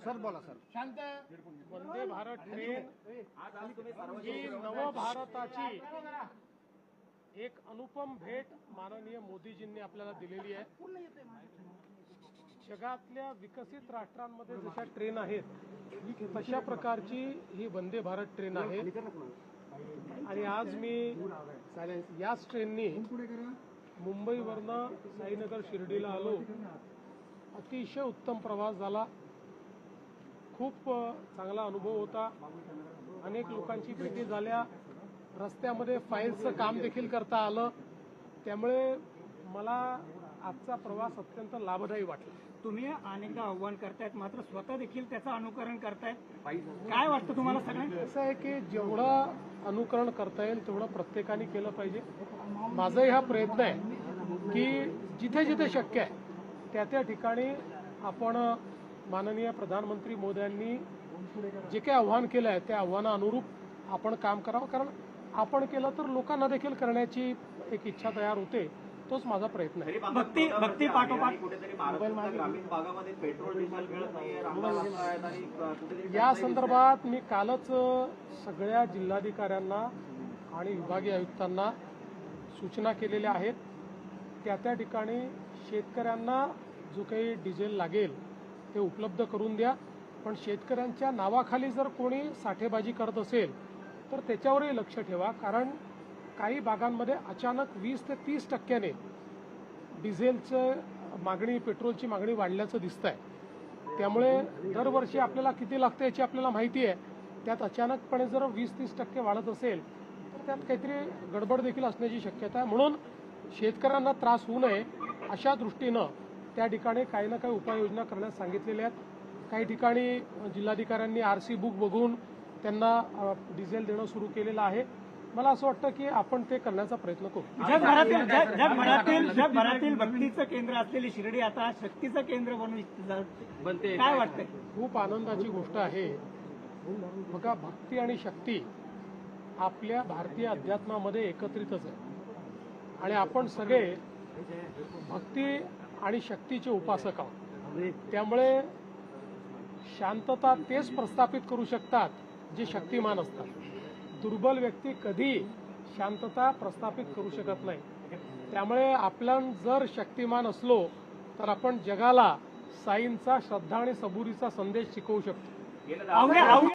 Sir बोला sir. शांत. Vande Bharat train ही नवभारताची एक अनुपम भेट माननीय मोदीजींनी आपल्याला दिलेली आहे. जगातल्या विकसित राष्ट्रांमध्ये जशा ट्रेन आहेत तशा प्रकारची ही वंदे भारत ट्रेन आहे. आणि आज मी याच ट्रेननी मुंबईवरनं साईनगर शिर्डीला आलो. अतिशय उत्तम प्रवास झाला. खूप चांगला अनुभव होता. अनेक लोकांची भेटी झाल्या. रस्त्यामध्ये फाईलचं काम देखील करता आलं. त्यामुळे मला आजचा प्रवास अत्यंत लाभदायी वाटला. तुम्ही अनेकदा आव्हान करतायत मात्र स्वतः देखील त्याचं अनुकरण करतायत. काय वाटतं तुम्हाला सगळ्यांना? असं आहे की जेवढं अनुकरण करता येईल तेवढं प्रत्येकाने केलं पाहिजे. माझाही हा प्रयत्न आहे की जिथे जिथे शक्य आहे त्या त्या ठिकाणी आपण माननीय प्रधानमंत्री मोदयांनी जे काही आव्हान केलं आहे त्या आव्हानानुरूप आपण काम करावं. कारण आपण केलं तर लोकांना देखील करण्याची एक इच्छा तयार होते. तोच माझा प्रयत्न आहे. भक्ती पाठोपाठ ग्रामीण भागामध्ये पेट्रोल डिझेल मिळत नाहीये. या संदर्भात मी कालच सगळ्या जिल्हाधिकाऱ्यांना आणि विभागीय आयुक्तांना सूचना केलेल्या आहेत. त्या त्या ठिकाणी शेतकऱ्यांना जो काही डिझेल लागेल ते उपलब्ध करून द्या. पण शेतकऱ्यांच्या नावाखाली जर कोणी साठेबाजी करत असेल तर त्याच्यावरही लक्ष ठेवा. कारण काही भागांमध्ये अचानक 20 ते 30% डिझेलचं मागणी, पेट्रोलची मागणी वाढल्याचं दिसत आहे. त्यामुळे दरवर्षी आपल्याला किती लागतं याची आपल्याला माहिती आहे. त्यात अचानकपणे जर 20-30% वाढत असेल तर त्यात काहीतरी गडबड देखील असण्याची शक्यता आहे. म्हणून शेतकऱ्यांना त्रास होऊ नये अशा दृष्टीनं त्या ठिकाणी काही ना काही उपाययोजना करण्यास सांगितलेल्या आहेत. काही ठिकाणी जिल्हाधिकाऱ्यांनी RC बुक बघून त्यांना डिझेल देणं सुरू केलेलं आहे. मला असं वाटतं की आपण ते करण्याचा प्रयत्न करू. जगभरातील भक्तीचं केंद्र असलेली शिर्डी आता शक्तीचं केंद्र बनते. काय वाटतंय? खूप आनंदाची गोष्ट आहे. बघा, भक्ती आणि शक्ती आपल्या भारतीय अध्यात्मामध्ये एकत्रितच आहे. आणि आपण सगळे भक्ती आणि शक्तीचे उपासक आहोत. त्यामुळे शांतता तेच प्रस्थापित करू शकतात जे शक्तिमान असतात. दुर्बल व्यक्ती कधी शांतता प्रस्थापित करू शकत नाही. त्यामुळे आपण जर शक्तिमान असलो तर आपण जगाला साईंचा श्रद्धा आणि सबुरीचा संदेश शिकवू शकतो.